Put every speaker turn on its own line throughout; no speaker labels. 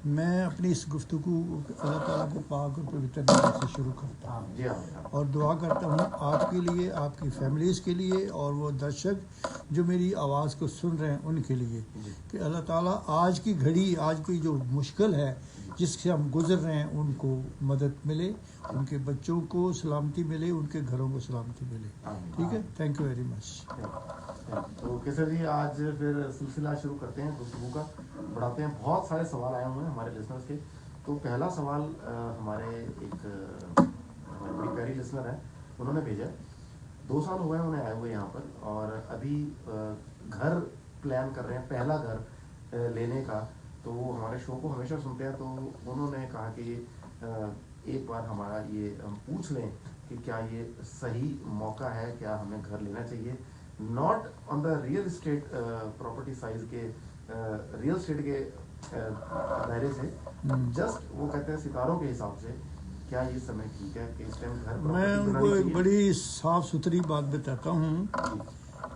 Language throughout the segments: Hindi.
मैं अपनी इस गुफ्तगू अल्लाह ताला के पाक और पवित्र नाम से शुरू करता हूँ
जी हाँ
और दुआ करता हूँ आपके लिए, आपकी फैमिलीज़ के लिए और वो दर्शक जो मेरी आवाज़ को सुन रहे हैं उनके लिए कि अल्लाह ताला आज की घड़ी, आज की जो मुश्किल है जिससे हम गुजर रहे हैं उनको मदद मिले, उनके बच्चों को सलामती मिले, उनके घरों को सलामती मिले। ठीक है, थैंक यू वेरी मच।
तो केसर जी आज फिर सिलसिला शुरू करते हैं, गुफ्तगू का बढ़ाते हैं। बहुत सारे सवाल आए हुए हैं हमारे लिसनर्स के। तो पहला सवाल हमारे हमारी बड़ी प्यारी लिसनर है, उन्होंने भेजा। 2 साल हुए हैं उन्हें आए हुए यहाँ पर और अभी घर प्लान कर रहे हैं, पहला घर लेने का। तो वो हमारे शो को हमेशा सुनते हैं, तो उन्होंने कहा कि एक बार हमारा ये हम पूछ लें कि क्या ये सही मौका है, क्या हमें घर लेना चाहिए। Not on the real estate property size के रियल इस्टेट के दायरे से, जस्ट वो कहते हैं सितारों के हिसाब से क्या ये समय ठीक है कि इस टाइम घर
मैं उनको एक बड़ी साफ सुथरी बात बताता हूँ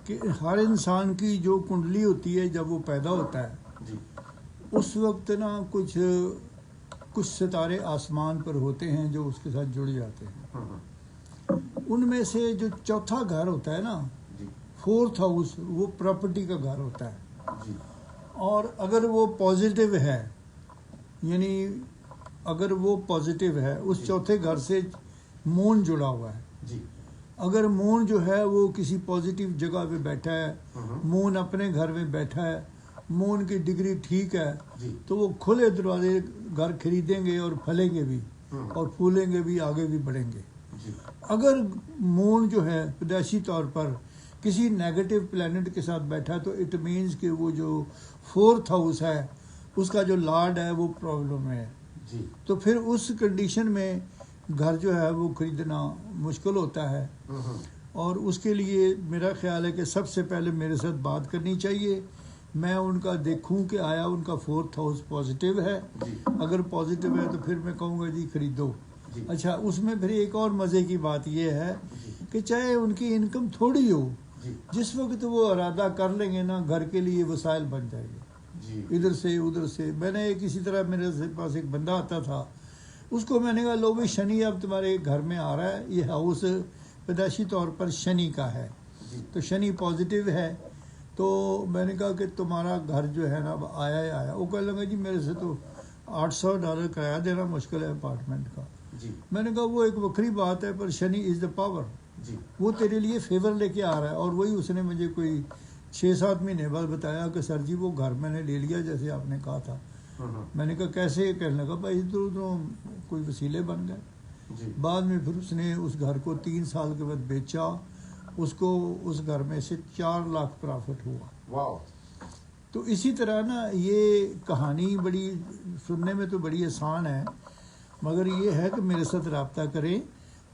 कि हर इंसान की जो कुंडली होती है जब वो पैदा होता है
जी
उस वक्त ना कुछ सितारे आसमान पर होते हैं जो उसके साथ जुड़ जाते हैं। उनमें से जो चौथा घर होता है ना,
जी
4th हाउस, वो प्रॉपर्टी का घर होता है।
जी
और अगर वो पॉजिटिव है, यानी अगर वो पॉजिटिव है, उस चौथे घर से मून जुड़ा हुआ है।
जी
अगर मून जो है वो किसी पॉजिटिव जगह पे बैठा है, मून अपने घर में बैठा है, मून की डिग्री ठीक है,
जी
तो वो खुले दरवाजे घर खरीदेंगे और फलेंगे भी और फूलेंगे भी, आगे भी बढ़ेंगे।
जी
अगर मून जो है पैदाइशी तौर पर किसी नेगेटिव प्लैनेट के साथ बैठा है तो इट मीन्स कि वो जो 4th हाउस है उसका जो लॉर्ड है वो प्रॉब्लम में है।
जी
तो फिर उस कंडीशन में घर जो है वो खरीदना मुश्किल होता है। और उसके लिए मेरा ख्याल है कि सबसे पहले मेरे साथ बात करनी चाहिए। मैं उनका देखूं कि आया उनका 4th हाउस पॉजिटिव है। अगर पॉजिटिव है तो फिर मैं कहूँगा जी खरीदो। अच्छा, उसमें फिर एक और मज़े की बात यह है कि चाहे उनकी इनकम थोड़ी हो, जिस वक्त वो इरादा कर लेंगे ना, घर के लिए वसाइल बन जाएंगे इधर से उधर से। मैंने एक इसी तरह मेरे पास एक बंदा आता था, उसको मैंने कहा लो भाई शनि अब तुम्हारे घर में आ रहा है, ये हाउस पैदाइशी तौर पर शनि का है, तो शनि पॉजिटिव है। तो मैंने कहा कि तुम्हारा घर जो है ना अब आया ही आया। वो कह लगा जी मेरे से तो $800 किराया देना मुश्किल है अपार्टमेंट का। मैंने कहा वो एक वक्री बात है, पर शनि इज़ द पावर, वो तेरे लिए फेवर लेके आ रहा है। और वही उसने मुझे कोई 6-7 महीने बाद बताया कि सर जी वो घर मैंने ले लिया जैसे आपने कहा था। मैंने कहा कैसे? कहने लगा भाई तो कोई वसीले बन गए। बाद में फिर उसने उस घर को 3 साल के बाद बेचा, उसको उस घर में से 4 लाख प्रॉफिट हुआ।
वाह।
तो इसी तरह ना ये कहानी बड़ी सुनने में तो बड़ी आसान है, मगर ये है कि मेरे साथ रब्ता करें,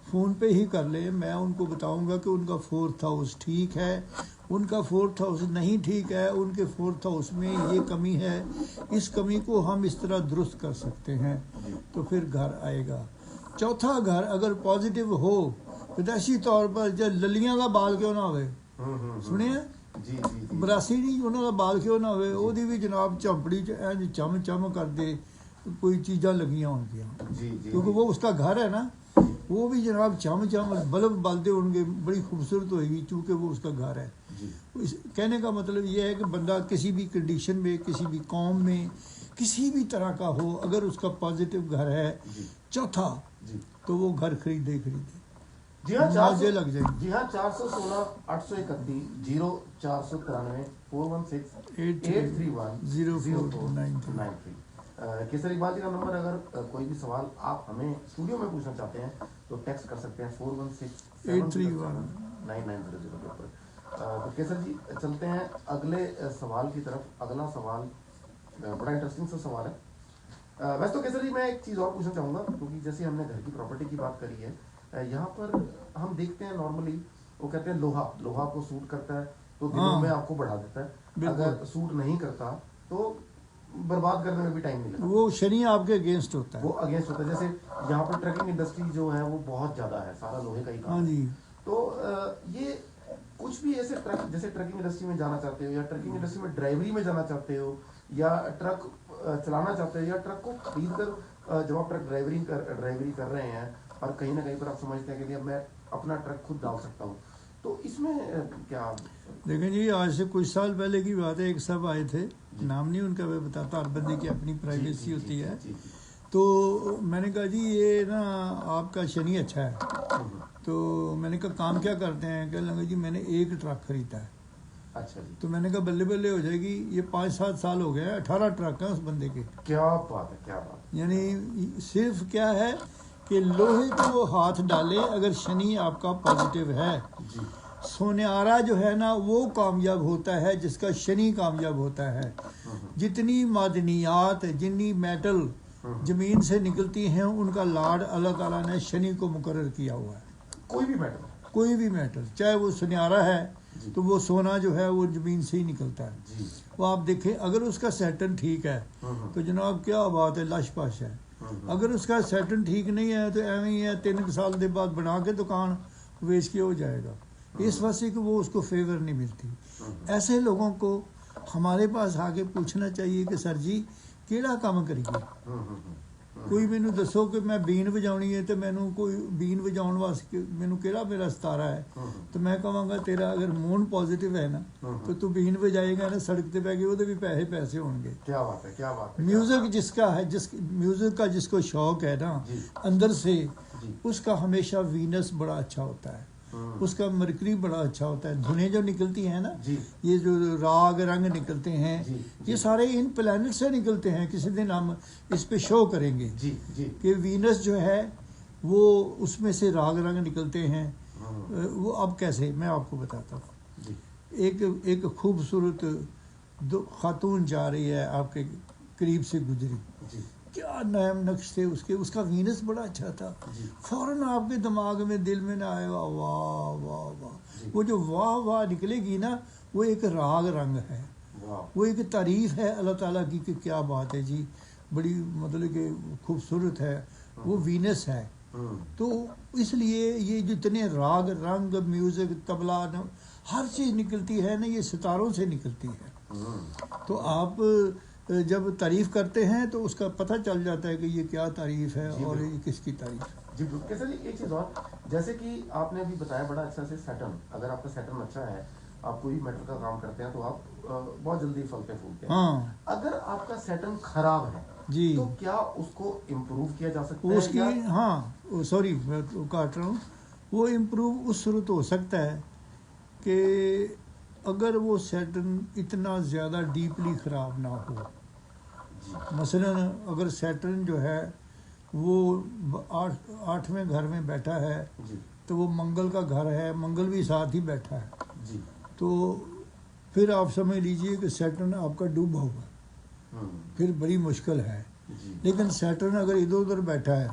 फ़ोन पे ही कर लें। मैं उनको बताऊंगा कि उनका 4th हाउस ठीक है, उनका 4th हाउस नहीं ठीक है, उनके 4th हाउस में ये कमी है, इस कमी को हम इस तरह दुरुस्त कर सकते हैं, तो फिर घर आएगा। चौथा घर अगर पॉजिटिव हो, पैदाइशी तौर पर जब ललियां का बाल क्यों ना होवे, सुनिए बरासी नहीं उन्होंने बाल क्यों ना होवे, ओदी भी जनाब झंपड़ी च चम चम कर दे कोई चीज़ां लगियां होंगियां, क्योंकि वो उसका घर है ना, वो भी जनाब चम चम बल्ब बलते होंगे, बड़ी खूबसूरत होगी चूँकि वो उसका घर है। कहने का मतलब ये है कि बंदा किसी भी कंडीशन में, किसी भी कौम में, किसी भी तरह का हो, अगर उसका पॉजिटिव घर है चौथा, तो वो घर खरीदे
जी हाँ, 400
लग जाएंगे।
जी हाँ, 416 831 0493 416 831 0493। केसरी बाजी का नंबर। अगर कोई भी सवाल आप हमें स्टूडियो में पूछना चाहते हैं तो टेक्स्ट कर सकते हैं 416 831 9900 के ऊपर। तो केसर जी चलते हैं अगले सवाल की तरफ। अगला सवाल बड़ा इंटरेस्टिंग सा सवाल है। वैसे तो केसर जी मैं एक चीज़ और पूछना चाहूँगा, क्योंकि जैसे हमने घर की प्रॉपर्टी की बात करी है, यहाँ पर हम देखते हैं नॉर्मली वो कहते हैं लोहा को सूट करता है तो दिनों में आपको बढ़ा देता है, अगर सूट नहीं करता तो बर्बाद करने में भी टाइम नहीं लगता।
वो शनि आपके अगेंस्ट होता है,
वो अगेंस्ट होता है। जैसे यहाँ पर ट्रकिंग इंडस्ट्री जो है वो बहुत ज़्यादा है, सारा लोहे का ही काम है। तो ये कुछ भी ऐसे जैसे ट्रकिंग इंडस्ट्री में जाना चाहते हो या ट्रकिंग इंडस्ट्री में ड्राइवरी में जाना चाहते हो या ट्रक चलाना चाहते हैं या ट्रक को खरीद कर जब आप ट्रक ड्राइवरी कर रहे हैं और कहीं ना कहीं पर आप समझते हैं कि मैं अपना ट्रक खुद डाल सकता हूँ, तो इसमें क्या?
देखें जी, आज से कुछ साल पहले की बात है, एक साहब आए थे, नाम नहीं उनका मैं बताता, हर बंदे की अपनी प्राइवेसी होती है। तो मैंने कहा जी ये ना आपका शनि अच्छा है। तो मैंने कहा काम क्या करते हैं? कहने लगे जी मैंने एक ट्रक खरीदा है।
अच्छा जी।
तो मैंने कहा बल्ले बल्ले हो जाएगी, ये 5-7 साल हो गए, 18 ट्रक हैं उस बंदे के।
क्या बात है, क्या बात।
यानी सिर्फ क्या है कि लोहे को वो हाथ डाले अगर शनि आपका पॉजिटिव है।
जी।
सोनियारा जो है ना वो कामयाब होता है जिसका शनि कामयाब होता है। जितनी मादनियात, जितनी मेटल जमीन से निकलती हैं उनका लाड अल्लाह ताला ने शनि को मुकर्रर किया हुआ है।
कोई भी मेटल
चाहे वो सुनियारा है तो वो सोना जो है वो जमीन से ही निकलता है
जी।
वो आप देखें, अगर उसका सैटर्न ठीक है तो जनाब क्या बात है, लश पश है। अगर उसका सैटर्न ठीक नहीं है तो एवं ही है, 3 साल के बाद बना के दुकान वेच के हो जाएगा। इस वजह से कि वो उसको फेवर नहीं मिलती। ऐसे लोगों को हमारे पास आके पूछना चाहिए कि सर जी ਕਿਹੜਾ ਕੰਮ ਕਰੀਏ। ਕੋਈ ਮੈਨੂੰ ਦੱਸੋ ਕਿ ਮੈਂ ਬੀਨ ਵਜਾਉਣੀ ਹੈ ਤੇ ਮੈਨੂੰ ਕੋਈ ਬੀਨ ਵਜਾਉਣ ਵਾਸਤੇ ਮੈਨੂੰ ਕਿਹੜਾ ਮੇਰਾ ਸਤਾਰਾ ਹੈ। तो मैं कहूँगा तेरा अगर मून पॉजिटिव है ना तो तू बीन बजाएगा ना, सड़क पे बह के ਉਹਦੇ भी पैसे होंगे।
क्या बात है, क्या बात है।
म्यूजिक जिसका है, म्यूजिक का जिसको शौक है ना अंदर से, उसका हमेशा वीनस बड़ा अच्छा होता है, उसका मरकरी बड़ा अच्छा होता है। धुनें जो निकलती हैं ना, ये जो राग रंग निकलते हैं ये सारे इन प्लैनेट से निकलते हैं। किसी दिन हम इस पे शो करेंगे कि वीनस जो है वो उसमें से राग रंग निकलते हैं। वो अब कैसे, मैं आपको बताता हूँ। एक खूबसूरत खातून जा रही है, आपके करीब से गुजरी, क्या नयम नक्श थे उसके, उसका वीनस बड़ा अच्छा था। फौरन आपके दिमाग में दिल में ना आएगा वाह वाह वाह। वो जो वाह वाह निकलेगी ना वो एक राग रंग है, वो एक तारीफ है अल्लाह ताला की कि क्या बात है जी, बड़ी मतलब कि खूबसूरत है, वो वीनस है। तो इसलिए ये जितने राग रंग म्यूजिक तबला हर चीज़ निकलती है ना, ये सितारों से निकलती है। तो आप जब तारीफ करते हैं तो उसका पता चल जाता है कि ये क्या तारीफ है और ये किसकी तारीफ है।
जी बिल्कुल। कैसे जी, एक चीज़ और, जैसे कि आपने अभी बताया बड़ा अच्छा से सैटर्न, अगर आपका सैटर्न अच्छा है, आप कोई मेटल का काम करते हैं तो आप बहुत जल्दी फलते फूलते हैं।
हाँ।
अगर आपका सैटर्न खराब है
जी
तो क्या उसको इम्प्रूव किया जा सकता है?
उसकी हाँ सॉरी मैं काट रहा हूँ, वो इम्प्रूव उस सूरत हो सकता है कि अगर वो सैटर्न इतना ज़्यादा डीपली ख़राब ना हो। मसलन अगर सैटर्न जो है वो 8वें घर में बैठा है तो वो मंगल का घर है, मंगल भी साथ ही बैठा है, तो फिर आप समझ लीजिए कि सैटर्न आपका डूबा हुआ, फिर बड़ी मुश्किल है। लेकिन सैटर्न अगर इधर उधर बैठा है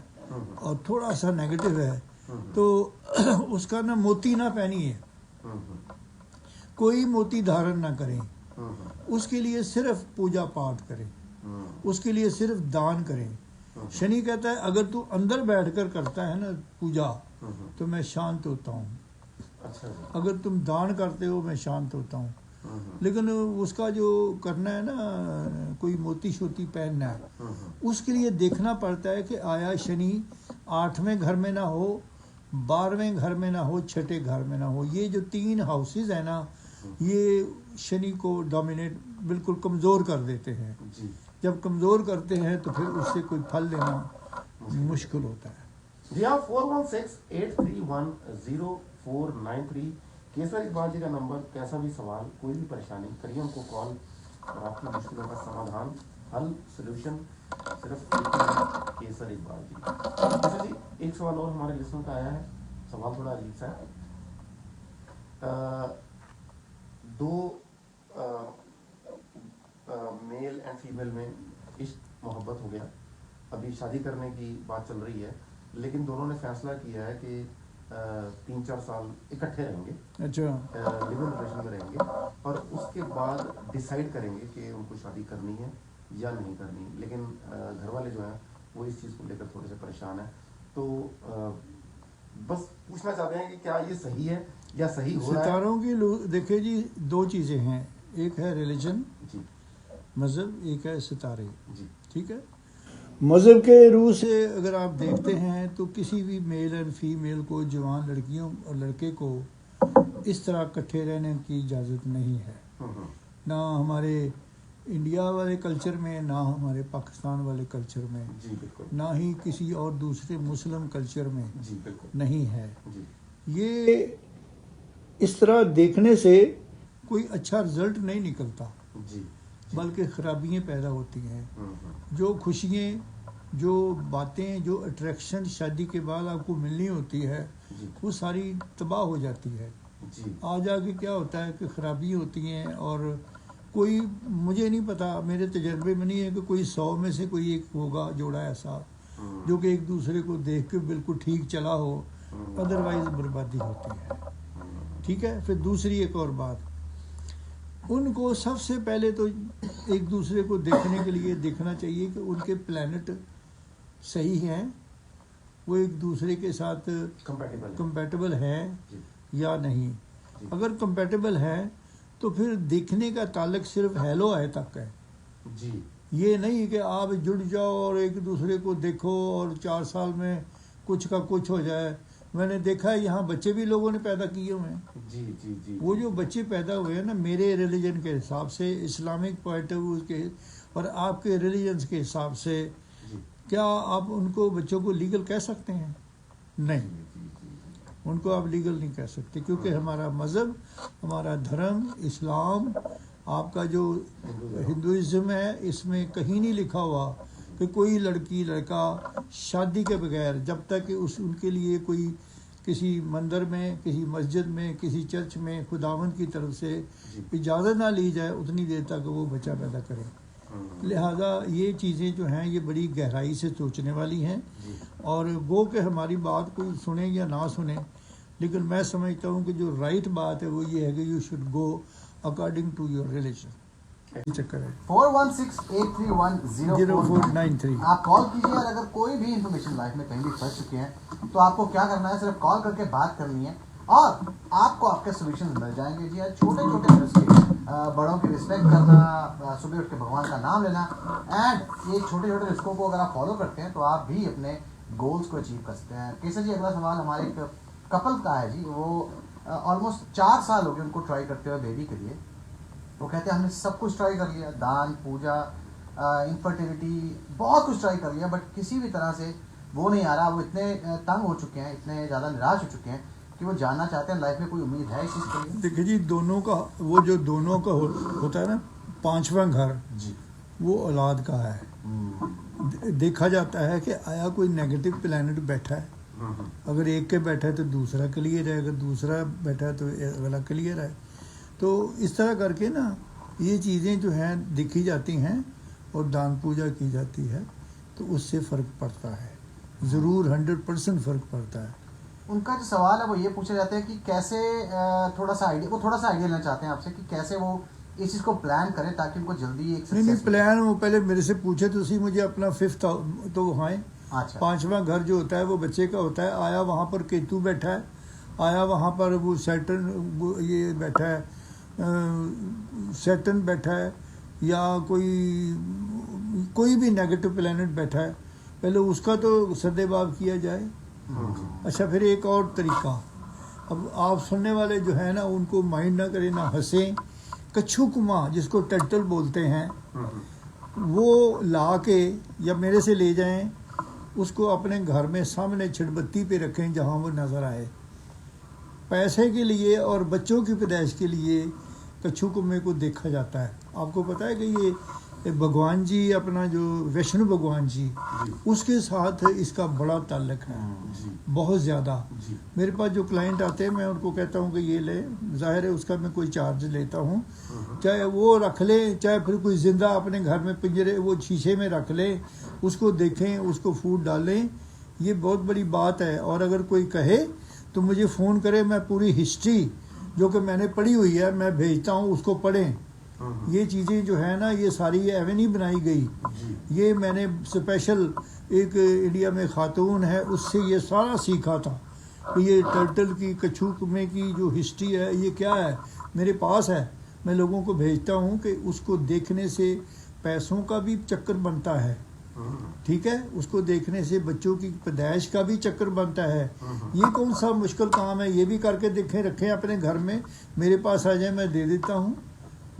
और थोड़ा सा नेगेटिव है तो उसका ना मोती ना पहनिए, कोई मोती धारण ना करें, उसके लिए सिर्फ पूजा पाठ करें, उसके लिए सिर्फ दान करें। शनि कहता है अगर तू अंदर बैठकर करता है ना पूजा तो मैं शांत होता हूँ, अगर तुम दान करते हो मैं शांत होता हूँ। लेकिन उसका जो करना है ना, कोई मोती शोती पहनना है, उसके लिए देखना पड़ता है कि आया शनि 8वें घर में ना हो, 12वें घर में ना हो, 6ठे घर में ना हो। ये जो 3 हाउसेज है ना ये शनि को डोमिनेट बिल्कुल कमज़ोर कर देते हैं। जब कमज़ोर करते हैं तो फिर उससे कोई फल लेना मुश्किल होता है।
जी हाँ, 4168310493 केसर इकबाल जी का नंबर। कैसा भी सवाल, कोई भी परेशानी करिए हमको कॉल, और आपकी मुश्किलों का समाधान, हल, सोल्यूशन सिर्फ केसर इकबाल जी। केसर जी, एक सवाल और हमारे लिस्टों का आया है, सवाल थोड़ा अजीब सा है। 2 मेल एंड फीमेल में इश्क मोहब्बत हो गया, अभी शादी करने की बात चल रही है, लेकिन दोनों ने फैसला किया है कि 3-4 साल इकट्ठे रहेंगे,
अच्छा
लिव इन रिलेशन में रहेंगे, और उसके बाद डिसाइड करेंगे कि उनको शादी करनी है या नहीं करनी। लेकिन घर वाले जो हैं वो इस चीज़ को लेकर थोड़े से परेशान हैं। तो बस पूछना चाहते हैं कि क्या ये सही है या सही हो रहा है?
सितारों की देखिए जी 2 चीज़ें हैं, एक है रिलीजन, मज़हब, एक है सितारे।
जी
ठीक है। मज़हब के रूह से अगर आप देखते हैं तो किसी भी मेल एंड फीमेल को, जवान लड़कियों और लड़के को इस तरह इकट्ठे रहने की इजाज़त नहीं है, ना हमारे इंडिया वाले कल्चर में, ना हमारे पाकिस्तान वाले कल्चर में,
जी बिल्कुल,
ना ही किसी और दूसरे मुस्लिम कल्चर में
जी बिल्कुल
नहीं है।
जी
ये इस तरह देखने से कोई अच्छा रिजल्ट नहीं निकलता,
जी
बल्कि खराबियाँ पैदा होती हैं।
हम्म,
जो खुशियाँ, जो बातें, जो अट्रैक्शन शादी के बाद आपको मिलनी होती है,
जी
वो सारी तबाह हो जाती है।
जी
आ जाके क्या होता है कि खराबी होती हैं, और कोई, मुझे नहीं पता, मेरे तजर्बे में नहीं है कि कोई 100 में से कोई एक होगा जोड़ा ऐसा जो कि एक दूसरे को देख के बिल्कुल ठीक चला हो, अदरवाइज बर्बादी होती है। ठीक है। फिर दूसरी एक और बात, उनको सबसे पहले तो एक दूसरे को देखने के लिए देखना चाहिए कि उनके प्लैनेट सही हैं, वो एक दूसरे के साथ कंपैटिबल है
जी
या नहीं। अगर कंपैटिबल है तो फिर देखने का ताल्लुक सिर्फ हेलो है तक है।
जी
ये नहीं कि आप जुड़ जाओ और एक दूसरे को देखो और 4 साल में कुछ का कुछ हो जाए। मैंने देखा है यहाँ बच्चे भी लोगों ने पैदा किए हुए हैं।
जी जी जी
वो जो बच्चे पैदा हुए हैं ना, मेरे रिलीजन के हिसाब से, इस्लामिक पॉइंट ऑफ व्यू के और आपके रिलीजन्स के हिसाब से,
जी
क्या आप उनको बच्चों को लीगल कह सकते हैं? नहीं, उनको आप लीगल नहीं कह सकते, क्योंकि हमारा मज़हब, हमारा धर्म इस्लाम, आपका जो हिंदुइज़्म है, इसमें कहीं नहीं लिखा हुआ कि कोई लड़की लड़का शादी के बगैर, जब तक कि उनके लिए कोई किसी मंदिर में, किसी मस्जिद में, किसी चर्च में खुदावंद की तरफ से इजाज़त ना ली जाए, उतनी देर तक वो बच्चा पैदा करे। लिहाजा ये चीज़ें जो हैं ये बड़ी गहराई से सोचने वाली हैं, और वो कि हमारी बात कोई सुने या ना सुने, लेकिन मैं समझता हूँ कि जो राइट बात है वो ये है कि you should go according to your religion. चक्कर है
4168310493 आप कॉल कीजिए। और अगर कोई भी इंफॉर्मेशन लाइफ में कहीं भी फंस चुके हैं तो आपको क्या करना है, सिर्फ कॉल करके बात करनी है और आपको आपके सोल्यूशन मिल जाएंगे। जी, छोटे छोटे रिस्क, बड़ों की रिस्पेक्ट करना, सुबह उठ के भगवान का नाम लेना, एंड ये छोटे छोटे रिस्कों को अगर आप फॉलो करते हैं तो आप भी अपने गोल्स को अचीव कर सकते हैं। केसर जी, अगला सवाल हमारे एक कपल का है जी। वो ऑलमोस्ट 4 साल हो गए उनको ट्राई करते हुए बेबी के लिए। वो कहते हैं हमने सब कुछ ट्राई कर लिया, दान, पूजा, इनफर्टिलिटी, बहुत कुछ ट्राई कर लिया, बट किसी भी तरह से वो नहीं आ रहा। वो इतने तंग हो चुके हैं, इतने ज़्यादा निराश हो चुके हैं कि वो जानना चाहते हैं लाइफ में कोई उम्मीद है इस चीज़ के लिए।
देखिए जी, दोनों का, वो जो दोनों का होता है ना 5वां घर
जी
वो औलाद का है। देखा जाता है कि आया कोई नेगेटिव प्लैनेट बैठा है, अगर एक के बैठा है तो दूसरा क्लियर है, अगर दूसरा बैठा है तो अगला क्लियर है। तो इस तरह करके ना ये चीज़ें जो हैं देखी जाती हैं और दान पूजा की जाती है, तो उससे फ़र्क पड़ता है, ज़रूर 100% फ़र्क पड़ता है।
उनका जो सवाल है वो ये पूछा जाता है कि कैसे, थोड़ा सा आइडिया लेना चाहते हैं आपसे कि कैसे वो इस चीज़ को प्लान करें ताकि उनको जल्दी एक
नहीं प्लान वो पहले मेरे से पूछे तो सी, मुझे अपना 5th तो वहाँ,
अच्छा,
5वां घर जो होता है वो बच्चे का होता है। आया वहाँ पर केतु बैठा है, आया वहाँ पर वो सैटर्न ये बैठा है, सैटर्न बैठा है, या कोई भी नेगेटिव प्लैनेट बैठा है, पहले उसका तो सद्देबाब किया जाए। अच्छा, फिर एक और तरीका, अब आप सुनने वाले जो है ना उनको माइंड ना करें, ना हंसें। कच्छू कुमा जिसको टर्टल बोलते हैं, वो ला के या मेरे से ले जाएं, उसको अपने घर में सामने छिड़बत्ती पे रखें जहाँ वो नज़र आए। पैसे के लिए और बच्चों की पैदाइश के लिए कच्छू कुम्मे को देखा जाता है। आपको पता है कि ये भगवान जी, अपना जो वैष्णो भगवान जी, उसके साथ इसका बड़ा ताल्लुक है, बहुत ज़्यादा। मेरे पास जो क्लाइंट आते हैं मैं उनको कहता हूँ कि ये ले, ज़ाहिर है उसका मैं कोई चार्ज लेता हूँ, चाहे वो रख ले, चाहे फिर कोई ज़िंदा अपने घर में पिंजरे वो शीशे में रख ले, उसको देखें, उसको फूड डालें, ये बहुत बड़ी बात है। और अगर कोई कहे तो मुझे फ़ोन करे, मैं पूरी हिस्ट्री जो कि मैंने पढ़ी हुई है मैं भेजता हूँ, उसको पढ़ें। ये चीज़ें जो है ना ये सारी एवं नहीं बनाई गई, ये मैंने स्पेशल एक इंडिया में खातून है उससे ये सारा सीखा था कि ये टर्टल की, कच्छू कुम्मे की जो हिस्ट्री है ये क्या है, मेरे पास है, मैं लोगों को भेजता हूँ कि उसको देखने से पैसों का भी चक्कर बनता है, ठीक है, उसको देखने से बच्चों की पैदाइश का भी चक्कर बनता है। ये कौन सा मुश्किल काम है, ये भी करके देखें, रखें अपने घर में, मेरे पास आ जाए, मैं दे देता हूँ।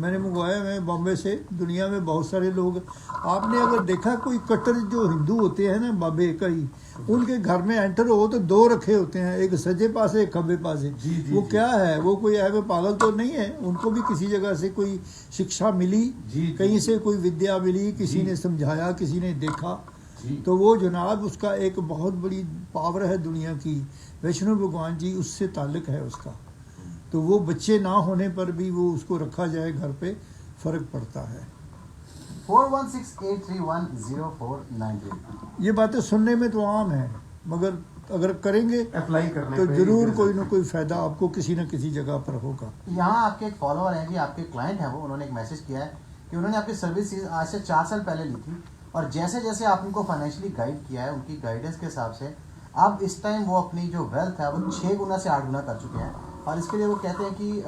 मैंने मंगवाया, मैं बॉम्बे से, दुनिया में बहुत सारे लोग, आपने अगर देखा कोई कट्टर जो हिंदू होते हैं ना बाबे कई, उनके घर में एंटर हो तो 2 रखे होते हैं, एक सज्जे पास है, एक खब्बे पास है। वो क्या है, वो कोई है, वो पागल तो नहीं है, उनको भी किसी जगह से कोई शिक्षा मिली, कहीं से कोई विद्या मिली, किसी ने समझाया, किसी ने देखा, तो वो जनाब उसका एक बहुत बड़ी पावर है दुनिया की, वैष्णो भगवान जी उससे ताल्लुक है उसका। तो वो बच्चे ना होने पर भी वो उसको रखा जाए घर पे, फर्क पड़ता है।
4168310493।
ये बातें सुनने में तो आम है, मगर अगर करेंगे
अप्लाई करने
तो
पे
जरूर
ही
कोई ना कोई फायदा आपको किसी न किसी जगह पर होगा।
यहाँ आपके एक फॉलोअर हैं जी, आपके क्लाइंट हैं वो, उन्होंने एक मैसेज किया है कि उन्होंने आपकी सर्विस आज से 4 साल पहले ली थी, और जैसे जैसे आप उनको फाइनेंशियली गाइड किया है, उनकी गाइडेंस के हिसाब से अब इस टाइम वो अपनी जो वेल्थ है वो 6 गुना से 8 गुना कर चुके हैं। और इसके लिए वो कहते हैं कि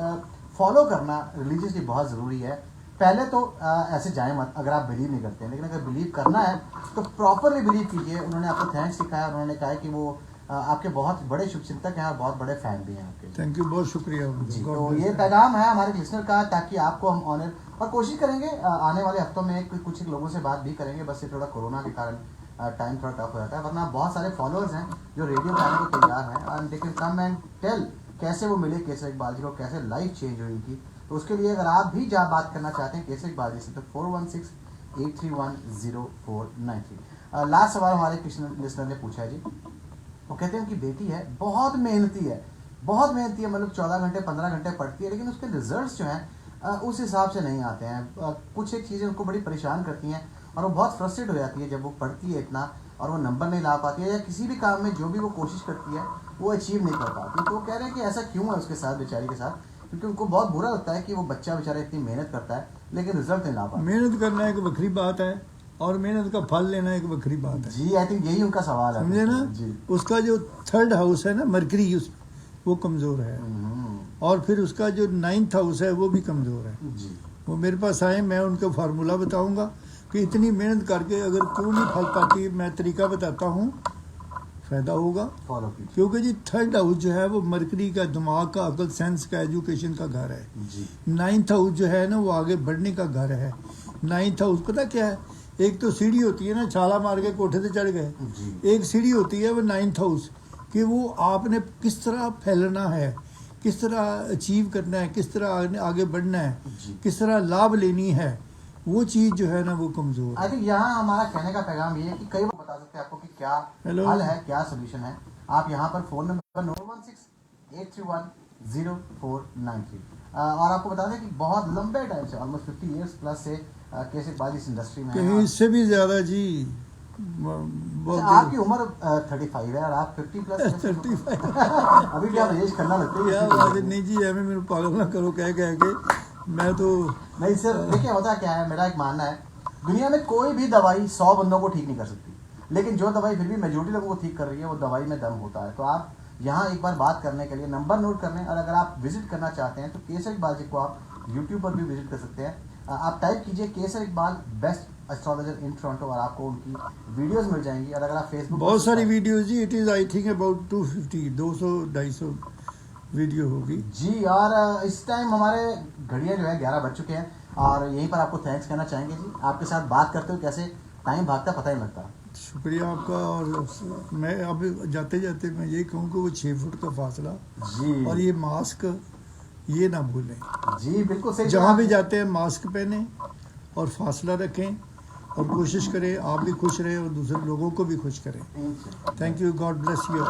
फॉलो करना रिलीजियसली बहुत ज़रूरी है। पहले तो ऐसे जाए मत अगर आप बिलीव नहीं करते हैं, लेकिन अगर बिलीव करना है तो प्रॉपरली बिलीव कीजिए। उन्होंने आपको थैंक्स सिखाया, उन्होंने कहा है कि वो आपके बहुत बड़े शुभचिंतक हैं और बहुत बड़े फैन भी हैं आपके।
थैंक यू, बहुत शुक्रिया
जी,
God
तो
bless
ये
you।
पैगाम है हमारे लिसनर का, ताकि आपको हम ऑनर और कोशिश करेंगे आने वाले हफ्तों में कुछ लोगों से बात भी करेंगे। बस ये थोड़ा कोरोना के कारण टाइम थोड़ा टफ हो जाता है, वरना बहुत सारे फॉलोअर्स हैं जो रेडियो पे आने को तैयार हैं, and they can come and tell कैसे वो मिले केसर इकबाल जी को, कैसे लाइफ चेंज हुई उनकी। तो उसके लिए अगर आप भी जहाँ बात करना चाहते हैं केसर इकबाल जी से, तो 4168310493। लास्ट सवाल हमारे लिसनर ने पूछा है जी, वो कहते हैं उनकी बेटी है, बहुत मेहनती है, बहुत मेहनती है, मतलब 14 घंटे 15 घंटे पढ़ती है, लेकिन उसके रिजल्ट्स जो हैं उस हिसाब से नहीं आते हैं। कुछ एक चीज़ें उनको बड़ी परेशान करती हैं और वो बहुत फ्रस्ट्रेट हो जाती है जब वो पढ़ती है इतना और वो नंबर नहीं ला पाती है, या किसी भी काम में जो भी वो कोशिश करती है वो अचीव नहीं कर पाती। तो वो कह रहे हैं कि ऐसा क्यों है उसके साथ, बेचारी के साथ, क्योंकि उनको बहुत बुरा लगता है कि वो बच्चा बेचारा इतनी मेहनत करता है लेकिन रिजल्ट नहीं ला पाता।
मेहनत करना एक वक्री बात है और मेहनत का फल लेना एक वक्री बात है।
जी, आई थिंक यही उनका सवाल है,
समझे ना
जी।
उसका जो 3rd हाउस है ना मरकरी, वो कमज़ोर है, और फिर उसका जो 9th हाउस है वो भी कमज़ोर है।
जी,
वो मेरे पास आए, मैं उनको फार्मूला बताऊंगा कि इतनी मेहनत करके अगर क्यों नहीं फल पाती, मैं तरीका बताता हूँ, फ़ायदा होगा।
फॉलो कीजिए।
क्योंकि जी 3rd हाउस जो है वो मरकरी का, दिमाग का, अकल, सेंस का, एजुकेशन का घर है।
जी,
9th हाउस जो है ना वो आगे बढ़ने का घर है। 9th हाउस पता क्या है, एक तो सीढ़ी होती है ना, छाला मार के कोठे से चढ़ गए,
जी,
एक सीढ़ी होती है वो 9th हाउस, कि वो आपने किस तरह फैलना है, किस तरह अचीव करना है, किस तरह आगे बढ़ना है,
जी।
किस तरह लाभ लेनी है, वो चीज़ जो है ना वो कमज़ोर
आई
है।
थिंक यहाँ हमारा कहने का पैगाम ये है कि कई लोग बता सकते हैं आपको कि क्या
Hello.
हल है, क्या सोल्यूशन है। आप यहाँ पर फ़ोन नंबर 9168310493 और आपको बता दें कि बहुत लंबे टाइम से, ऑलमोस्ट 50 ईयर्स प्लस से केसर इकबाल इस इंडस्ट्री में
कहीं
हैं।
इससे भी ज़्यादा जी,
अच्छा, आपकी उम्र 35 है और आप 50 प्लस
35
अभी भी आप एज करना लगते
क्या बात है, नहीं जी हमें मेरे पागल ना करो कह कह के, मैं तो
नहीं सर, देखिए होता क्या है, मेरा एक मानना है, दुनिया में कोई भी दवाई 100 बंदों को ठीक नहीं कर सकती, लेकिन जो दवाई फिर भी मेजोरिटी लोगों को ठीक कर रही है वो दवाई में दम होता है। तो आप यहाँ एक बार बात करने के लिए नंबर नोट कर लें, और अगर आप विजिट करना चाहते हैं तो केसर इकबाल जी को आप यूट्यूब पर भी विजिट कर सकते हैं। आप टाइप कीजिए Kesar Iqbal best astrologer in Toronto और आपको उनकी वीडियोस मिल जाएंगी। और अगर आप फेसबुक
बहुत सारी वीडियोज जी, it is I think about 250-200-250 video होगी
जी। और इस टाइम हमारे घड़ियाँ जो है 11 बज चुके हैं और यहीं पर आपको थैंक्स कहना चाहेंगे जी। आपके साथ बात करते हुए कैसे टाइम भागता पता ही नहीं लगता।
शुक्रिया आपका। और मैं अब जाते जाते मैं यही कहूँ कि वो 6 फुट का फासला
जी
और ये मास्क ये ना भूलें,
जी, बिल्कुल सही।
जहाँ भी जाते हैं मास्क पहने और फासला रखें और कोशिश करें आप भी खुश रहें और दूसरे लोगों को भी खुश करें। Thank you, God bless you.